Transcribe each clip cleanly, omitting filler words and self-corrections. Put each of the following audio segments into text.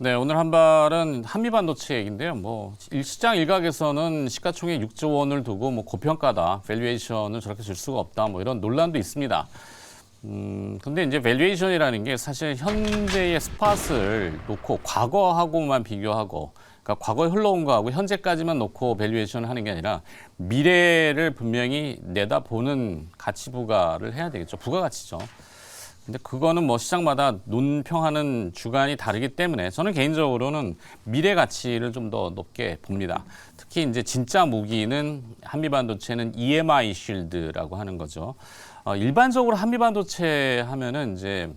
네, 오늘 한 발은 한미반도체 얘기인데요. 시장 일각에서는 시가총액 6조 원을 두고 고평가다, 밸류에이션을 저렇게 줄 수가 없다, 이런 논란도 있습니다. 근데 이제 밸류에이션이라는 게 사실 현재의 스팟을 놓고 과거하고만 비교하고, 그러니까 과거에 흘러온 거하고 현재까지만 놓고 밸류에이션을 하는 게 아니라 미래를 분명히 내다보는 가치 부과를 해야 되겠죠. 부가가치죠. 근데 그거는 시장마다 논평하는 주관이 다르기 때문에 저는 개인적으로는 미래 가치를 좀 더 높게 봅니다. 특히 이제 진짜 무기는 한미반도체는 EMI 쉴드라고 하는 거죠. 일반적으로 한미반도체 하면은 이제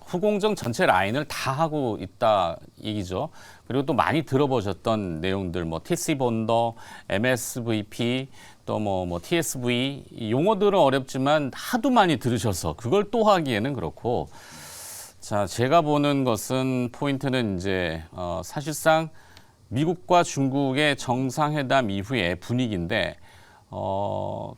후공정 전체 라인을 다 하고 있다 얘기죠. 그리고 또 많이 들어보셨던 내용들, TC 본더, MSVP, 또 TSV, 이 용어들은 어렵지만 하도 많이 들으셔서 그걸 또 하기에는 그렇고. 자, 제가 보는 것은 포인트는 이제 사실상 미국과 중국의 정상회담 이후의 분위기인데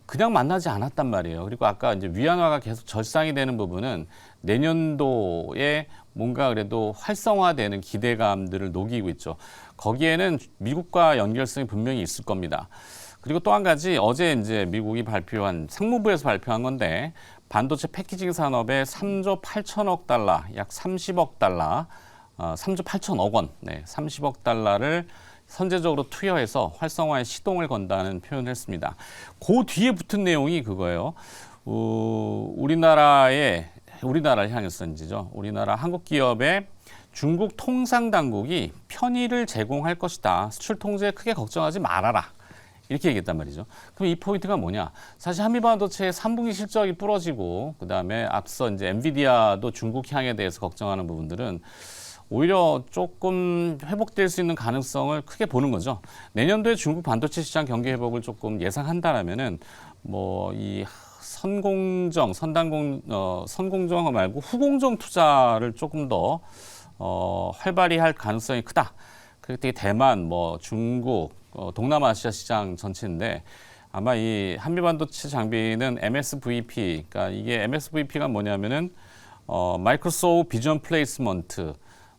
그냥 만나지 않았단 말이에요. 그리고 아까 이제 위안화가 계속 절상이 되는 부분은 내년도에 뭔가 그래도 활성화되는 기대감들을 녹이고 있죠. 거기에는 미국과 연결성이 분명히 있을 겁니다. 그리고 또 한 가지 어제 이제 미국이 발표한 상무부에서 발표한 건데 반도체 패키징 산업에 3조 8천억 달러, 약 30억 달러, 3조 8천억 원, 30억 달러를 선제적으로 투여해서 활성화에 시동을 건다는 표현을 했습니다. 그 뒤에 붙은 내용이 그거예요. 우리나라를 향해서 이제죠. 우리나라 한국 기업에 중국 통상당국이 편의를 제공할 것이다. 수출 통제에 크게 걱정하지 말아라. 이렇게 얘기했단 말이죠. 그럼 이 포인트가 뭐냐? 사실 한미반도체의 3분기 실적이 부러지고 그다음에 앞서 이제 엔비디아도 중국 향에 대해서 걱정하는 부분들은 오히려 조금 회복될 수 있는 가능성을 크게 보는 거죠. 내년도에 중국 반도체 시장 경기 회복을 조금 예상한다라면은 이 선공정 말고 후공정 투자를 조금 더 활발히 할 가능성이 크다. 그때 대만, 중국, 동남아시아 시장 전체인데 아마 이 한미반도체 장비는 MSVP, 그러니까 이게 MSVP가 뭐냐면은 마이크로소프트 비전 플레이스먼트.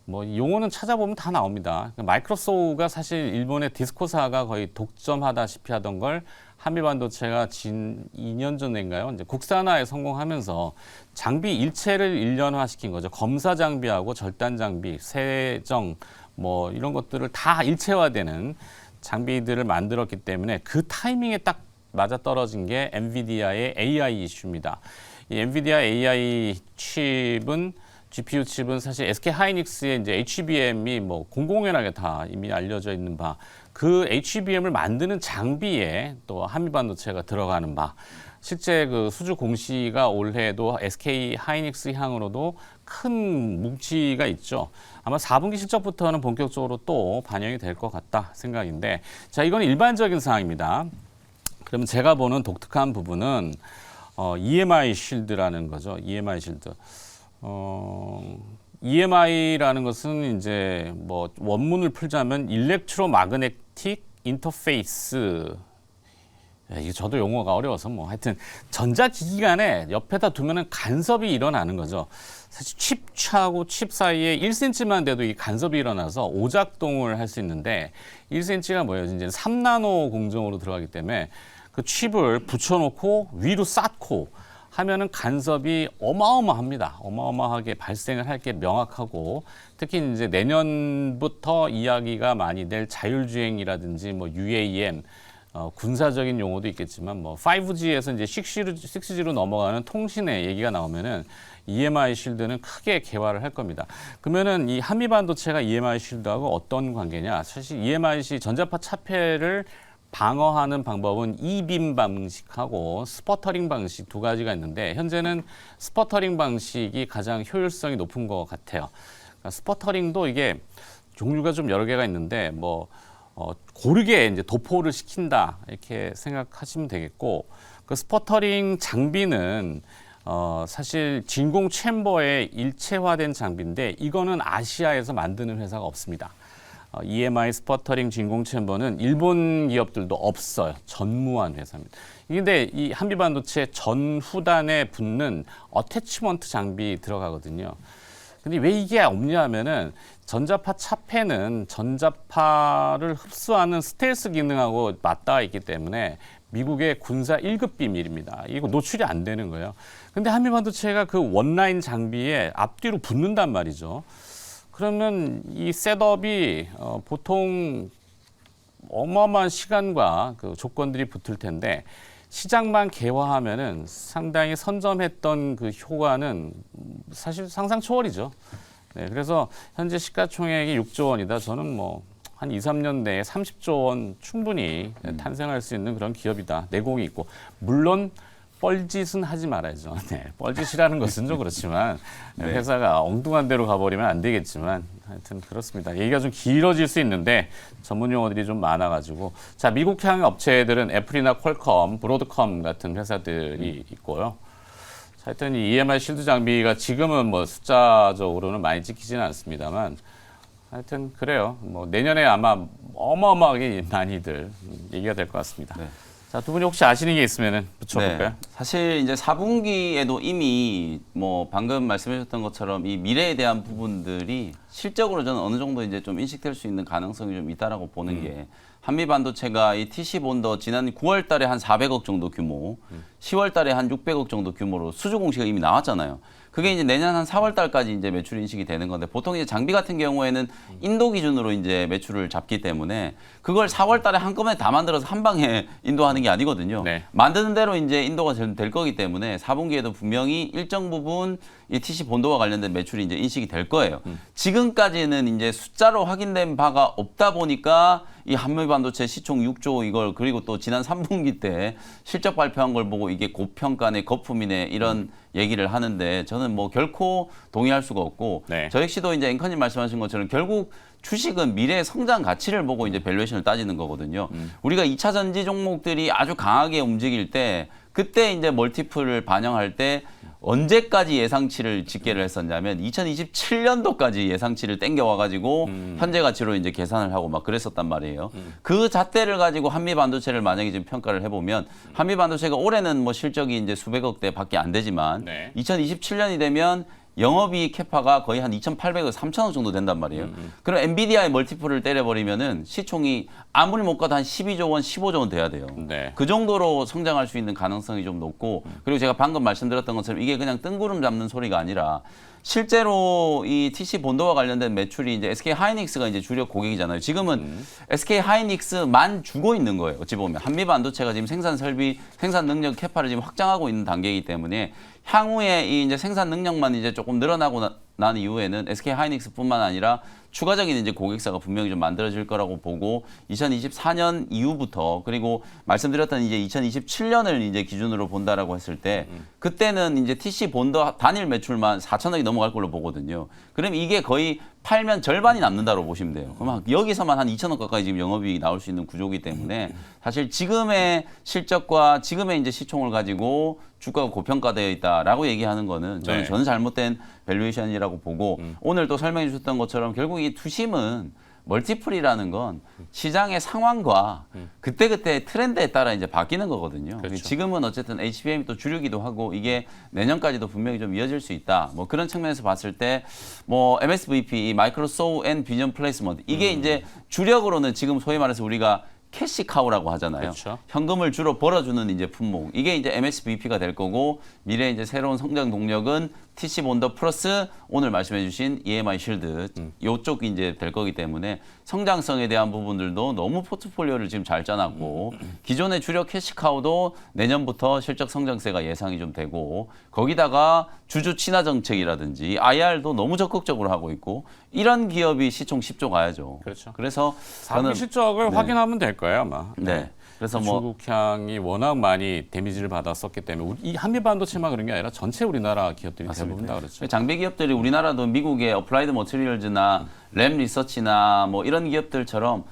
용어는 찾아보면 다 나옵니다. 마이크로소프트가 사실 일본의 디스코사가 거의 독점하다시피 하던 걸 한미반도체가 2년 전인가요? 이제 국산화에 성공하면서 장비 일체를 일련화시킨 거죠. 검사 장비하고 절단 장비, 세정, 이런 것들을 다 일체화되는 장비들을 만들었기 때문에 그 타이밍에 딱 맞아떨어진 게 엔비디아의 AI 이슈입니다. 이 엔비디아 AI 칩은 GPU 칩은 사실 SK 하이닉스의 이제 HBM이 공공연하게 다 이미 알려져 있는 바, 그 HBM을 만드는 장비에 또 한미반도체가 들어가는 바, 실제 그 수주 공시가 올해도 SK 하이닉스 향으로도 큰 뭉치가 있죠. 아마 4분기 실적부터는 본격적으로 또 반영이 될 것 같다 생각인데, 자, 이건 일반적인 상황입니다. 그러면 제가 보는 독특한 부분은 EMI 쉴드라는 거죠. EMI 쉴드. EMI라는 것은 이제 원문을 풀자면 일렉트로마그네틱 인터페이스. 이게 저도 용어가 어려워서 하여튼 전자기기 간에 옆에다 두면은 간섭이 일어나는 거죠. 사실 칩하고 칩 사이에 1cm만 돼도 이 간섭이 일어나서 오작동을 할 수 있는데 1cm가 뭐예요? 이제 3나노 공정으로 들어가기 때문에 그 칩을 붙여놓고 위로 쌓고 하면은 간섭이 어마어마합니다. 어마어마하게 발생을 할 게 명확하고, 특히 이제 내년부터 이야기가 많이 될 자율주행이라든지 UAM, 군사적인 용어도 있겠지만 5G에서 이제 6G로 넘어가는 통신의 얘기가 나오면은 EMI 쉴드는 크게 개화를 할 겁니다. 그러면은 이 한미반도체가 EMI 쉴드하고 어떤 관계냐? 사실 EMI 전자파 차폐를 방어하는 방법은 이빔 방식하고 스퍼터링 방식 두 가지가 있는데, 현재는 스퍼터링 방식이 가장 효율성이 높은 것 같아요. 그러니까 스퍼터링도 이게 종류가 좀 여러 개가 있는데 고르게 이제 도포를 시킨다 이렇게 생각하시면 되겠고, 그 스퍼터링 장비는 사실 진공 챔버에 일체화된 장비인데 이거는 아시아에서 만드는 회사가 없습니다. EMI 스퍼터링 진공 챔버는 일본 기업들도 없어요. 전무한 회사입니다. 근데 이 한미반도체 전후단에 붙는 어태치먼트 장비 들어가거든요. 근데 왜 이게 없냐면은 전자파 차폐는 전자파를 흡수하는 스텔스 기능하고 맞닿아 있기 때문에 미국의 군사 1급 비밀입니다. 이거 노출이 안 되는 거예요. 근데 한미반도체가 그 원라인 장비에 앞뒤로 붙는단 말이죠. 그러면 이 셋업이 보통 어마어마한 시간과 그 조건들이 붙을 텐데 시장만 개화하면은 상당히 선점했던 그 효과는 사실 상상 초월이죠. 네, 그래서 현재 시가총액이 6조 원이다. 저는 뭐 한 2, 3년 내에 30조 원 충분히 탄생할 수 있는 그런 기업이다. 내공이 있고 물론 뻘짓은 하지 말아야죠. 네, 뻘짓이라는 것은 좀 그렇지만 네. 회사가 엉뚱한 데로 가버리면 안 되겠지만 하여튼 그렇습니다. 얘기가 좀 길어질 수 있는데 전문 용어들이 좀 많아가지고 자 미국향 업체들은 애플이나 퀄컴, 브로드컴 같은 회사들이 있고요. 자, 하여튼 이 EMI 실드 장비가 지금은 뭐 숫자적으로는 많이 찍히지는 않습니다만 하여튼 그래요. 뭐 내년에 아마 어마어마하게 많이들 얘기가 될 것 같습니다. 네. 자, 두 분이 혹시 아시는 게 있으면은 붙여볼까요? 네. 사실 이제 4분기에도 이미 뭐 방금 말씀해 주셨던 것처럼 이 미래에 대한 부분들이 실적으로 저는 어느 정도 이제 좀 인식될 수 있는 가능성이 좀 있다라고 보는 게 한미 반도체가 이 TC 본더 지난 9월 달에 한 400억 정도 규모, 10월 달에 한 600억 정도 규모로 수주 공시가 이미 나왔잖아요. 그게 이제 내년 한 4월 달까지 이제 매출 인식이 되는 건데 보통 이제 장비 같은 경우에는 인도 기준으로 이제 매출을 잡기 때문에 그걸 4월 달에 한꺼번에 다 만들어서 한 방에 인도하는 게 아니거든요. 네. 만드는 대로 이제 인도가 될 거기 때문에 4분기에도 분명히 일정 부분 이 TC 본도와 관련된 매출이 이제 인식이 될 거예요. 지금까지는 이제 숫자로 확인된 바가 없다 보니까 이 한미 반도체 시총 6조 이걸 그리고 또 지난 3분기 때 실적 발표한 걸 보고 이게 고평가네 거품이네 이런 얘기를 하는데 저는 뭐 결코 동의할 수가 없고 네. 저 역시도 이제 앵커님 말씀하신 것처럼 결국 주식은 미래의 성장 가치를 보고 이제 밸류에이션을 따지는 거거든요. 우리가 2차 전지 종목들이 아주 강하게 움직일 때 그때 이제 멀티플을 반영할 때 언제까지 예상치를 집계를 했었냐면 2027년도까지 예상치를 땡겨와가지고 현재 가치로 이제 계산을 하고 막 그랬었단 말이에요. 그 잣대를 가지고 한미 반도체를 만약에 지금 평가를 해보면 한미 반도체가 올해는 뭐 실적이 이제 수백억대 밖에 안 되지만 네. 2027년이 되면 영업이익 캐파가 거의 한 2,800억, 3,000억 정도 된단 말이에요. 그럼 엔비디아의 멀티플을 때려버리면은 시총이 아무리 못 가도 한 12조 원, 15조 원 돼야 돼요. 네. 그 정도로 성장할 수 있는 가능성이 좀 높고 그리고 제가 방금 말씀드렸던 것처럼 이게 그냥 뜬구름 잡는 소리가 아니라 실제로 이 TC 본도와 관련된 매출이 이제 SK 하이닉스가 이제 주력 고객이잖아요. 지금은 SK 하이닉스만 주고 있는 거예요. 어찌 보면 한미 반도체가 지금 생산 설비, 생산 능력 캐파를 지금 확장하고 있는 단계이기 때문에 향후에 이 이제 생산 능력만 이제 조금 늘어나고 난 이후에는 SK 하이닉스뿐만 아니라 추가적인 이제 고객사가 분명히 좀 만들어질 거라고 보고 2024년 이후부터 그리고 말씀드렸던 이제 2027년을 이제 기준으로 본다라고 했을 때 그때는 이제 TC 본더 단일 매출만 4천억이 넘어갈 걸로 보거든요. 그럼 이게 거의 팔면 절반이 남는다고 보시면 돼요. 그럼 여기서만 한 2천억 가까이 지금 영업이익이 나올 수 있는 구조이기 때문에 사실 지금의 실적과 지금의 이제 시총을 가지고 주가가 고평가되어 있다라고 얘기하는 거는 저는 잘못된 밸류에이션이라고 보고 오늘 또 설명해 주셨던 것처럼 결국 이 투심은 멀티플이라는 건 시장의 상황과 그때그때 트렌드에 따라 이제 바뀌는 거거든요. 그렇죠. 지금은 어쨌든 HBM이 또 주류기도 하고 이게 내년까지도 분명히 좀 이어질 수 있다. 뭐 그런 측면에서 봤을 때 뭐 MSVP, 마이크로 소우 앤 비전 플레이스먼트 이게 이제 주력으로는 지금 소위 말해서 우리가 캐시카우라고 하잖아요. 그렇죠. 현금을 주로 벌어주는 이제 품목. 이게 이제 MSVP가 될 거고 미래 이제 새로운 성장 동력은 TC 본더 플러스 오늘 말씀해주신 EMI 실드 이쪽이 이제 될 거기 때문에 성장성에 대한 부분들도 너무 포트폴리오를 지금 잘 짜놨고 기존의 주력 캐시카우도 내년부터 실적 성장세가 예상이 좀 되고 거기다가 주주 친화 정책이라든지 IR도 너무 적극적으로 하고 있고 이런 기업이 시총 10조 가야죠. 그렇죠. 그래서 사기 실적을 네. 확인하면 될 거예요 아마. 네. 그래서 뭐 중국향이 워낙 많이 데미지를 받았었기 때문에 이 한미 반도체만 그런 게 아니라 전체 우리나라 기업들이 대부분 다 그렇죠. 장비 기업들이 우리나라도 미국의 어플라이드 머티리얼즈나 램 리서치나 뭐 이런 기업들처럼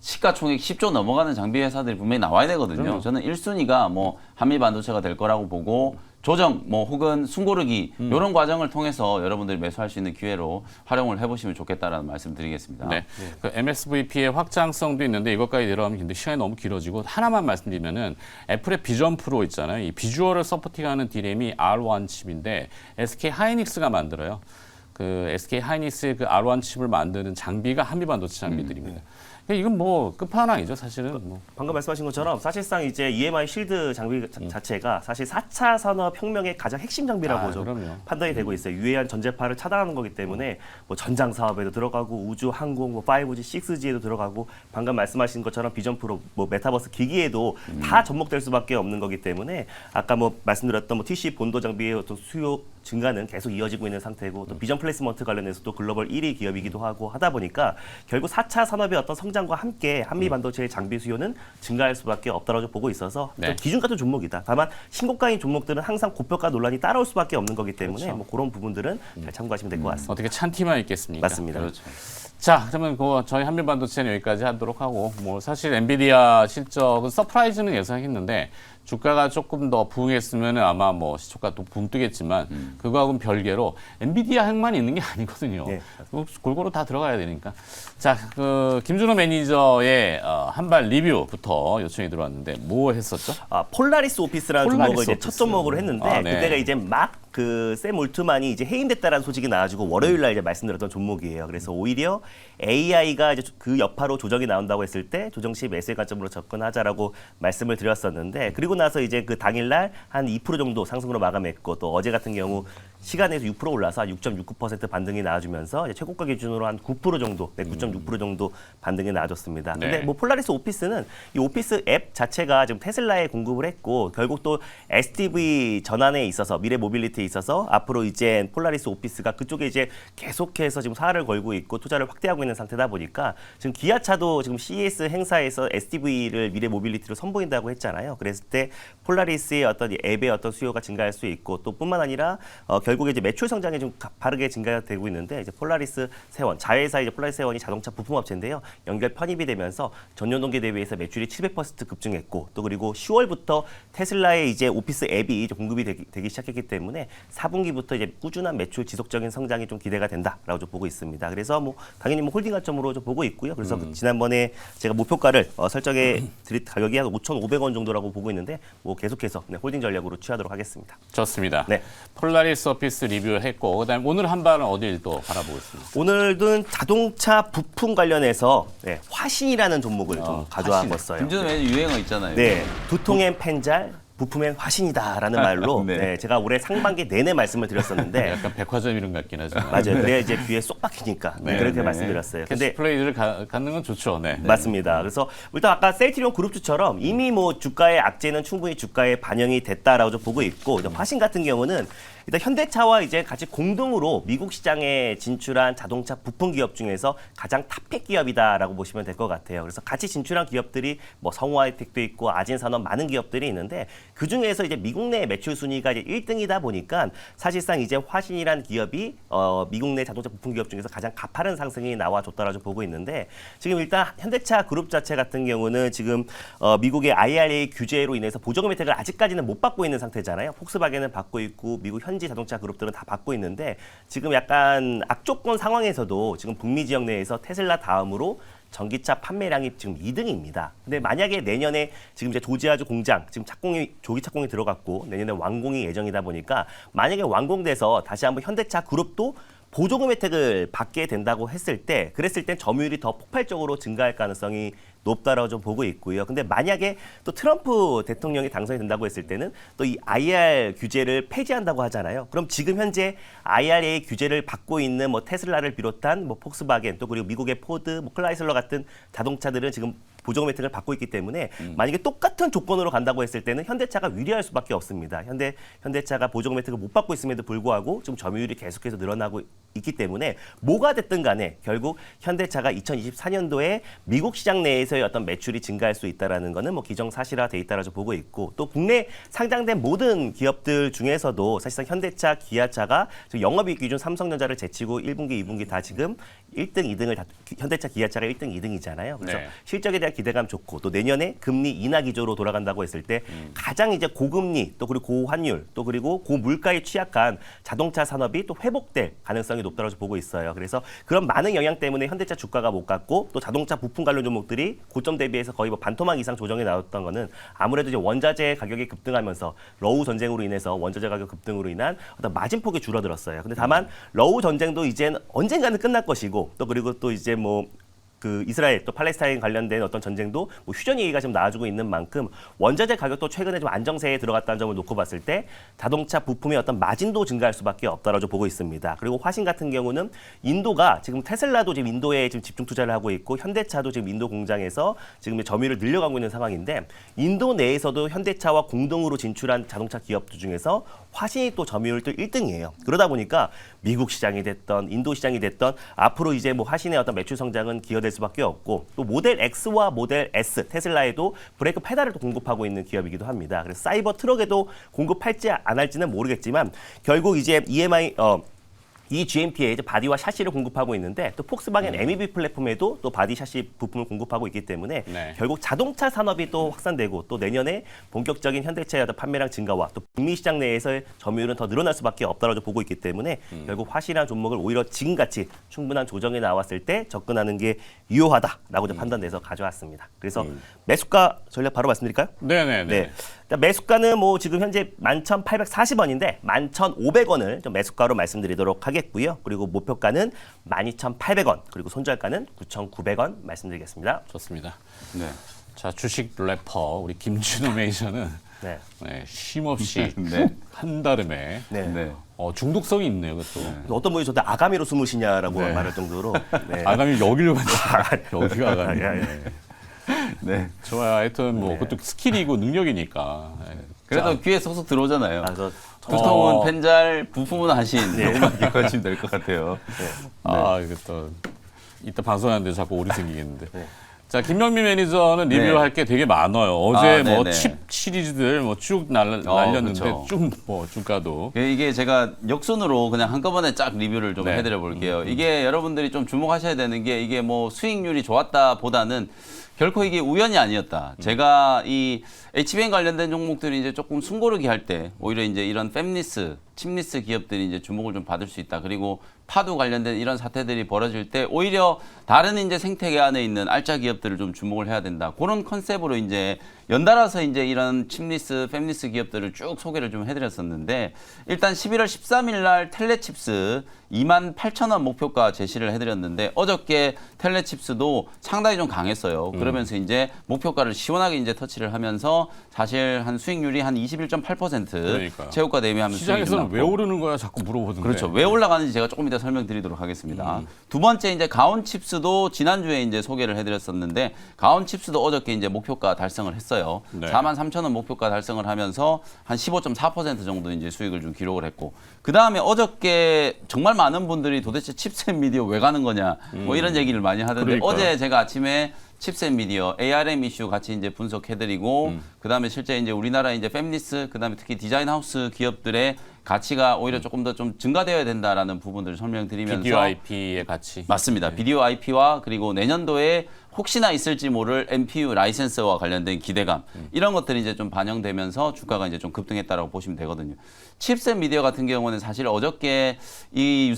시가총액 10조 넘어가는 장비 회사들이 분명히 나와야 되거든요. 그럼요. 저는 1순위가 뭐 한미 반도체가 될 거라고 보고 조정 뭐 혹은 숨고르기 이런 과정을 통해서 여러분들이 매수할 수 있는 기회로 활용을 해보시면 좋겠다라는 말씀드리겠습니다. 네. 그 MSVP의 확장성도 있는데 이것까지 내려가면 근데 시간이 너무 길어지고 하나만 말씀드리면은 애플의 비전 프로 있잖아요. 이 비주얼을 서포팅하는 D램이 R1 칩인데 SK 하이닉스가 만들어요. 그 SK 하이닉스의 그 R1 칩을 만드는 장비가 한미반도체 장비들입니다. 이건 뭐 끝판왕이죠, 사실은. 뭐. 방금 말씀하신 것처럼 사실상 이제 EMI 실드 장비 자체가 사실 4차 산업혁명의 가장 핵심 장비라고 좀 그럼요. 판단이 되고 있어요. 유해한 전자파를 차단하는 거기 때문에 뭐 전장 사업에도 들어가고 우주, 항공, 뭐 5G, 6G에도 들어가고 방금 말씀하신 것처럼 비전 프로, 뭐 메타버스 기기에도 다 접목될 수밖에 없는 거기 때문에 아까 뭐 말씀드렸던 뭐 TC 본도 장비의 어떤 수요 증가는 계속 이어지고 있는 상태고 또 비전 플레이스먼트 관련해서도 글로벌 1위 기업이기도 하고 하다 보니까 결국 4차 산업의 어떤 성장과 함께 한미 반도체의 장비 수요는 증가할 수밖에 없다고 보고 있어서 네. 좀 기준 같은 종목이다. 다만 신고가인 종목들은 항상 고평가 논란이 따라올 수밖에 없는 거기 때문에 그렇죠. 뭐 그런 부분들은 잘 참고하시면 될 것 같습니다. 어떻게 찬 티만 있겠습니까? 맞습니다. 그렇죠. 자, 그러면 그 저희 한미반도체는 여기까지 하도록 하고, 뭐 사실 엔비디아 실적은 서프라이즈는 예상했는데 주가가 조금 더 부응했으면 아마 뭐 시초가 또 붕 뜨겠지만 그거하고는 별개로 엔비디아 핵만 있는 게 아니거든요. 네. 골고루 다 들어가야 되니까. 자, 그 김준호 매니저의 한발 리뷰부터 요청이 들어왔는데 뭐 했었죠? 폴라리스 오피스라는 폴라리스 종목을 이제 오피스. 첫 종목으로 했는데 아, 네. 그때가 이제 막 그 샘 올트만이 이제 해임됐다라는 소식이 나와가지고 월요일 날 이제 말씀드렸던 종목이에요. 그래서 오히려 AI가 이제 그 여파로 조정이 나온다고 했을 때 조정 시 매수의 관점으로 접근하자라고 말씀을 드렸었는데 그리고 나서 이제 그 당일날 한 2% 정도 상승으로 마감했고 또 어제 같은 경우 시간에서 6% 올라서 6.69% 반등이 나와주면서 이제 최고가 기준으로 한 9% 정도, 9.6% 정도 반등이 나와줬습니다. 네. 근데 뭐 폴라리스 오피스는 이 오피스 앱 자체가 지금 테슬라에 공급을 했고 결국 또 SDV 전환에 있어서 미래 모빌리티에 있어서 앞으로 이제 폴라리스 오피스가 그쪽에 이제 계속해서 지금 사활을 걸고 있고 투자를 확대하고 있는 상태다 보니까 지금 기아차도 지금 CES 행사에서 SDV를 미래 모빌리티로 선보인다고 했잖아요. 그랬을 때 폴라리스의 어떤 이 앱의 어떤 수요가 증가할 수 있고 또 뿐만 아니라 결국에 이제 매출 성장이 좀 바르게 증가되고 있는데 이제 폴라리스 세원 자회사 이제 폴라리스 세원이 자동차 부품업체인데요. 연결 편입이 되면서 전년 동기 대비해서 매출이 700% 급증했고 또 그리고 10월부터 테슬라의 이제 오피스 앱이 이제 공급이 되기 시작했기 때문에 4분기부터 이제 꾸준한 매출 지속적인 성장이 좀 기대가 된다라고 좀 보고 있습니다. 그래서 뭐 당연히 뭐 홀딩 관점으로 좀 보고 있고요. 그래서 지난번에 제가 목표가를 설정해 드릴 가격이 한 5,500원 정도라고 보고 있는데 뭐 계속해서 홀딩 전략으로 취하도록 하겠습니다. 좋습니다. 네. 폴라리스 오피스 리뷰했고 그다음에 오늘 한 발은 어디를 또 바라보고 있습니다. 오늘은 자동차 부품 관련해서 화신이라는 종목을 좀 가져와 화신. 봤어요. 김준호 매니저 유행어 있잖아요. 네, 두통엔 펜잘, 부품엔 화신이다라는 말로 네. 제가 올해 상반기 내내 말씀을 드렸었는데 약간 백화점 이름 같긴 하지만. 맞아요. 그래야 이제 귀에 쏙 박히니까 네, 그렇게 네. 말씀드렸어요. 근데 캐치플레이를 갖는 건 좋죠. 네. 맞습니다. 그래서 일단 아까 셀트리온 그룹주처럼 이미 뭐 주가의 악재는 충분히 주가에 반영이 됐다라고 좀 보고 있고 이제 화신 같은 경우는 일단 현대차와 이제 같이 공동으로 미국 시장에 진출한 자동차 부품 기업 중에서 가장 탑픽 기업이다라고 보시면 될 것 같아요. 그래서 같이 진출한 기업들이 뭐 성우하이텍도 있고 아진산업 많은 기업들이 있는데 그 중에서 이제 미국 내 매출 순위가 이제 1등이다 보니까 사실상 이제 화신이란 기업이 미국 내 자동차 부품 기업 중에서 가장 가파른 상승이 나와줬다라고 보고 있는데 지금 일단 현대차 그룹 자체 같은 경우는 지금 미국의 IRA 규제로 인해서 보조금 혜택을 아직까지는 못 받고 있는 상태잖아요. 폭스바겐은 받고 있고 미국 현지 자동차 그룹들은 다 받고 있는데 지금 약간 악조건 상황에서도 지금 북미 지역 내에서 테슬라 다음으로 전기차 판매량이 지금 2등입니다. 근데 만약에 내년에 지금 이제 조지아주 공장 지금 조기 착공이 들어갔고 내년에 완공이 예정이다 보니까 만약에 완공돼서 다시 한번 현대차 그룹도 보조금 혜택을 받게 된다고 했을 때 그랬을 땐 점유율이 더 폭발적으로 증가할 가능성이 높다라고 좀 보고 있고요. 근데 만약에 또 트럼프 대통령이 당선이 된다고 했을 때는 또 이 IR 규제를 폐지한다고 하잖아요. 그럼 지금 현재 IRA 규제를 받고 있는 뭐 테슬라를 비롯한 뭐 폭스바겐 또 그리고 미국의 포드, 뭐 클라이슬러 같은 자동차들은 지금 보조금 혜택을 받고 있기 때문에 만약에 똑같은 조건으로 간다고 했을 때는 현대차가 유리할 수밖에 없습니다. 현대차가 보조금 혜택을 못 받고 있음에도 불구하고 지금 점유율이 계속해서 늘어나고 있기 때문에 뭐가 됐든 간에 결국 현대차가 2024년도에 미국 시장 내에서의 어떤 매출이 증가할 수 있다라는 거는 뭐 기정사실화돼 있다라고 보고 있고 또 국내 상장된 모든 기업들 중에서도 사실상 현대차, 기아차가 지금 영업이익 기준 삼성전자를 제치고 1분기, 2분기 다 지금 1등, 2등을 다 현대차, 기아차가 1등, 2등이잖아요. 그래서 네. 실적에 대한 기대감 좋고 또 내년에 금리 인하 기조로 돌아간다고 했을 때 가장 이제 고금리 또 그리고 고환율 또 그리고 고물가에 취약한 자동차 산업이 또 회복될 가능성이 높다고 보고 있어요. 그래서 그런 많은 영향 때문에 현대차 주가가 못 갔고 또 자동차 부품 관련 종목들이 고점 대비해서 거의 뭐 반토막 이상 조정이 나왔던 거는 아무래도 이제 원자재 가격이 급등하면서 러우 전쟁으로 인해서 원자재 가격 급등으로 인한 어떤 마진폭이 줄어들었어요. 근데 다만 러우 전쟁도 이제는 언젠가는 끝날 것이고 또 그리고 또 이제 뭐 그 이스라엘 또 팔레스타인 관련된 어떤 전쟁도 뭐 휴전 얘기가 좀 나와주고 있는 만큼 원자재 가격도 최근에 좀 안정세에 들어갔다는 점을 놓고 봤을 때 자동차 부품의 어떤 마진도 증가할 수밖에 없다라고 보고 있습니다. 그리고 화신 같은 경우는 인도가 지금 테슬라도 지금 인도에 지금 집중 투자를 하고 있고 현대차도 지금 인도 공장에서 지금 점유율을 늘려가고 있는 상황인데 인도 내에서도 현대차와 공동으로 진출한 자동차 기업들 중에서 화신이 또 점유율 또 1등이에요. 그러다 보니까 미국 시장이 됐던 인도 시장이 됐던 앞으로 이제 뭐 화신의 어떤 매출 성장은 기여될 수밖에 없고 또 모델 X와 모델 S 테슬라에도 브레이크 페달을 또 공급하고 있는 기업이기도 합니다. 그래서 사이버 트럭에도 공급할지 안 할지는 모르겠지만 결국 이제 이 GMP에 이제 바디와 샤시를 공급하고 있는데 또 폭스바겐 MEB 플랫폼에도 또 바디 샤시 부품을 공급하고 있기 때문에 네. 결국 자동차 산업이 또 확산되고 또 내년에 본격적인 현대차의 어떤 판매량 증가와 또 북미 시장 내에서의 점유율은 더 늘어날 수밖에 없다고 보고 있기 때문에 결국 화실한 종목을 오히려 지금같이 충분한 조정이 나왔을 때 접근하는 게 유효하다라고 판단돼서 가져왔습니다. 그래서 매수가 전략 바로 말씀드릴까요? 네네네. 네. 일단 매수가는 뭐 지금 현재 11,840원인데 11,500원을 좀 매수가로 말씀드리도록 하겠고요. 그리고 목표가는 12,800원 그리고 손절가는 9,900원 말씀드리겠습니다. 좋습니다. 네. 자, 주식 래퍼 우리 김준호 메이저는 네. 쉼없이 네. 한달음에 네. 네. 중독성이 있네요, 그것도. 어떤 분이 저한테 아가미로 숨으시냐라고 네. 말할 정도로 네. 아가미 여기로 가죠. 여기가 아가미. 예, 예. 네. 좋아요. 하여튼 뭐 그것도 스킬이고 능력이니까. 그래도 귀에 쏙쏙 들어오잖아요. 그래서 두통은 펜잘, 부품은 하신. 요것만 기억하시면 될 것 같아요. 이게 또 이따 방송하는데 자꾸 오리 생기겠는데. 네. 자, 김명민 매니저는 리뷰할 게 되게 많아요. 어제 아, 뭐 네네. 칩 시리즈들 뭐 쭉 날렸는데 그렇죠. 쭉 뭐 주가도. 이게 제가 역순으로 그냥 한꺼번에 쫙 리뷰를 좀 네. 해드려 볼게요. 이게 여러분들이 좀 주목하셔야 되는 게 이게 뭐 수익률이 좋았다 보다는 결코 이게 우연이 아니었다. 제가 이 HBM 관련된 종목들이 이제 조금 숨고르기 할 때 오히려 이제 이런 팹리스, 칩리스 기업들이 이제 주목을 좀 받을 수 있다. 그리고 파도 관련된 이런 사태들이 벌어질 때 오히려 다른 이제 생태계 안에 있는 알짜 기업들을 좀 주목을 해야 된다. 그런 컨셉으로 이제 연달아서 이제 이런 칩리스, 팹리스 기업들을 쭉 소개를 좀 해드렸었는데 일단 11월 13일 날 텔레칩스 28,000원 목표가 제시를 해드렸는데 어저께 텔레칩스도 상당히 좀 강했어요. 그러면서 이제 목표가를 시원하게 이제 터치를 하면서 사실 한 수익률이 한 21.8% 그러니까요. 최고가 대비하면 시장에서는 왜 오르는 거야? 자꾸 물어보던데. 그렇죠. 왜 올라가는지 제가 조금 이따 설명드리도록 하겠습니다. 두 번째 이제 가온칩스도 지난주에 이제 소개를 해드렸었는데 가온칩스도 어저께 이제 목표가 달성을 했어요. 네. 43,000원 목표가 달성을 하면서 한 15.4% 정도 이제 수익을 좀 기록을 했고 그 다음에 어저께 정말 많은 분들이 도대체 칩셋 미디어 왜 가는 거냐 뭐 이런 얘기를 많이 하던데 그러니까요. 어제 제가 아침에 칩셋 미디어 ARM 이슈 같이 이제 분석해드리고 그다음에 실제 이제 우리나라 이제 팹리스 그다음에 특히 디자인 하우스 기업들의 가치가 오히려 조금 더 좀 증가되어야 된다라는 부분들을 설명드리면서 비디오 IP의 가치. 맞습니다. 비디오 IP와 그리고 내년도에 혹시나 있을지 모를 NPU 라이센스와 관련된 기대감 이런 것들이 이제 좀 반영되면서 주가가 이제 좀 급등했다라고 보시면 되거든요. 칩셋 미디어 같은 경우는 사실 어저께 이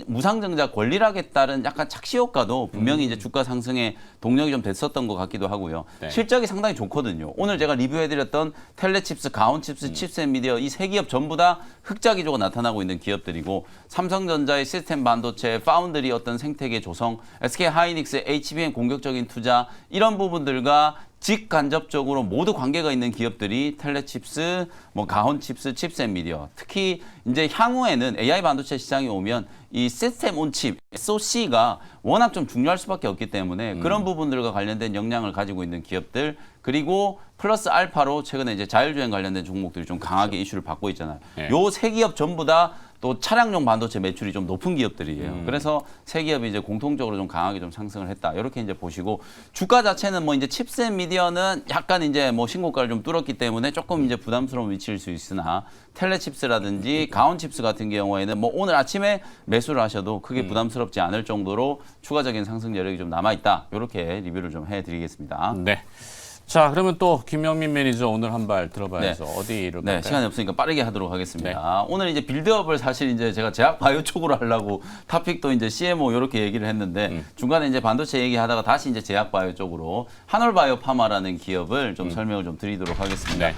무상증자 권리락에 따른 약간 착시 효과도 분명히 이제 주가 상승에 동력이 좀 됐었던 것 같기도 하고요. 네. 실적이 상당히 좋거든요. 오늘 제가 리뷰해드렸던 텔레칩스, 가온칩스, 칩셋 미디어 이 세 기업 전부 다 흑자 기조가 나타나고 있는 기업들이고 삼성전자의 시스템 반도체, 파운드리 어떤 생태계 조성, SK 하이닉스, HBM 공격적인 투자 이런 부분들과 직간접적으로 모두 관계가 있는 기업들이 텔레칩스, 뭐 가온칩스, 칩셋 미디어. 특히 이제 향후에는 AI 반도체 시장이 오면 이 시스템 온칩, SoC가 워낙 좀 중요할 수밖에 없기 때문에 그런 부분들과 관련된 역량을 가지고 있는 기업들 그리고 플러스 알파로 최근에 이제 자율주행 관련된 종목들이 좀 강하게 이슈를 받고 있잖아요. 네. 요 세 기업 전부 다 또 차량용 반도체 매출이 좀 높은 기업들이에요. 그래서 세 기업이 이제 공통적으로 좀 강하게 좀 상승을 했다. 이렇게 이제 보시고 주가 자체는 뭐 이제 칩셋 미디어는 약간 이제 뭐 신고가를 좀 뚫었기 때문에 조금 이제 부담스러운 위치일 수 있으나 텔레칩스라든지 가온칩스 같은 경우에는 뭐 오늘 아침에 매수를 하셔도 크게 부담스럽지 않을 정도로 추가적인 상승 여력이 좀 남아 있다. 이렇게 리뷰를 좀 해드리겠습니다. 네. 자, 그러면 또 김영민 매니저 오늘 한 발 들어봐야죠. 어디로 네, 갈까요? 시간이 없으니까 빠르게 하도록 하겠습니다. 오늘 이제 빌드업을 사실 이제 제가 제약 바이오 쪽으로 하려고 탑픽도 이제 CMO 이렇게 얘기를 했는데 중간에 이제 반도체 얘기하다가 다시 이제 제약 바이오 쪽으로 한올 바이오 파마라는 기업을 좀 설명을 좀 드리도록 하겠습니다. 네.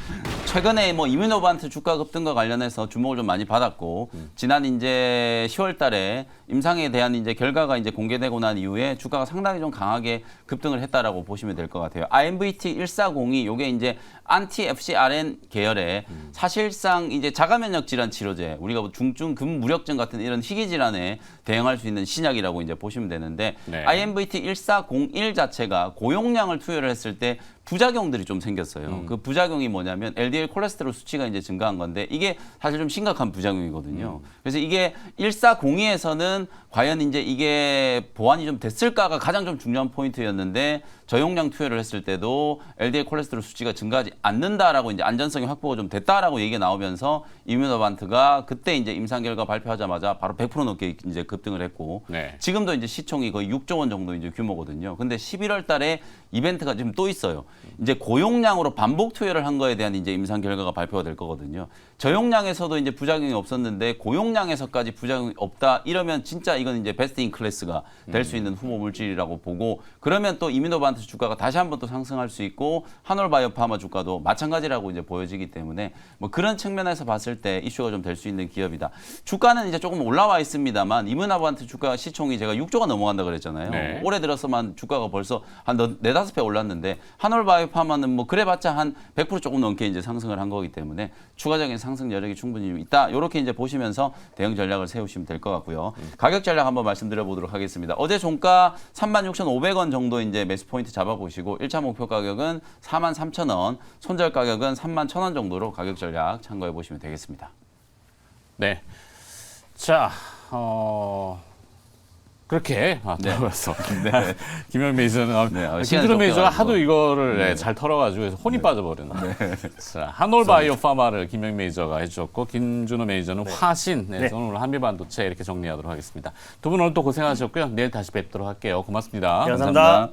최근에 뭐 이뮤노반트 주가 급등과 관련해서 주목을 좀 많이 받았고 지난 이제 10월 달에 임상에 대한 이제 결과가 이제 공개되고 난 이후에 주가가 상당히 좀 강하게 급등을 했다라고 보시면 될 것 같아요. IMVT 1402 요게 이제 안티 FcRn 계열의 사실상 이제 자가 면역 질환 치료제, 우리가 뭐 중증 근무력증 같은 이런 희귀 질환에 대응할 수 있는 신약이라고 이제 보시면 되는데 네. IMVT 1401 자체가 고용량을 투여를 했을 때 부작용들이 좀 생겼어요. 그 부작용이 뭐냐면 LDL 콜레스테롤 수치가 이제 증가한 건데 이게 사실 좀 심각한 부작용이거든요. 그래서 이게 1402에서는 과연 이제 이게 보완이 좀 됐을까가 가장 좀 중요한 포인트였는데 저용량 투여를 했을 때도 LDL 콜레스테롤 수치가 증가하지 않는다라고 이제 안전성이 확보가 좀 됐다라고 얘기가 나오면서 이뮤노반트가 그때 이제 임상 결과 발표하자마자 바로 100% 넘게 이제 급등을 했고 네. 지금도 이제 시총이 거의 6조 원 정도 이제 규모거든요. 근데 11월 달에 이벤트가 지금 또 있어요. 이제 고용량으로 반복 투여를 한 거에 대한 이제 임상 결과가 발표가 될 거거든요. 저용량에서도 이제 부작용이 없었는데 고용량에서까지 부작용이 없다 이러면 진짜 이건 이제 베스트 인 클래스가 될 수 있는 후보 물질이라고 보고 그러면 또 이뮤노반트 주가가 다시 한번 또 상승할 수 있고 한올 바이오파마 주가도 마찬가지라고 이제 보여지기 때문에 뭐 그런 측면에서 봤을 때 이슈가 좀 될 수 있는 기업이다. 주가는 이제 조금 올라와 있습니다만 이뮤노반트 주가 시총이 제가 6조가 넘어간다 그랬잖아요. 네. 올해 들어서만 주가가 벌써 한 4-5배 올랐는데 한올 바이오파마는 뭐 그래봤자 한 100% 조금 넘게 이제 상승을 한 거기 때문에 추가적인 상승 여력이 충분히 있다. 이렇게 이제 보시면서 대응 전략을 세우시면 될 것 같고요. 가격 전략 한번 말씀드려 보도록 하겠습니다. 어제 종가 36,500원 정도 이제 매수 포인트 잡아보시고 1차 목표 가격은 43,000원, 손절 가격은 31,000원 정도로 가격 전략 참고해 보시면 되겠습니다. 네. 자, 그렇게 들어봤어. 네. 김영 매니저는 네, 시간이 김준호 매니저가 좁혀가지고. 하도 이거를 네. 잘 털어가지고 해서 혼이 빠져버렸네. 자, 한올 바이오 파마를 김영 매니저가 해주셨고 김준호 매니저는 화신, 네, 오늘 한미반도체 이렇게 정리하도록 하겠습니다. 두 분 오늘 또 고생하셨고요. 내일 다시 뵙도록 할게요. 고맙습니다. 네, 감사합니다.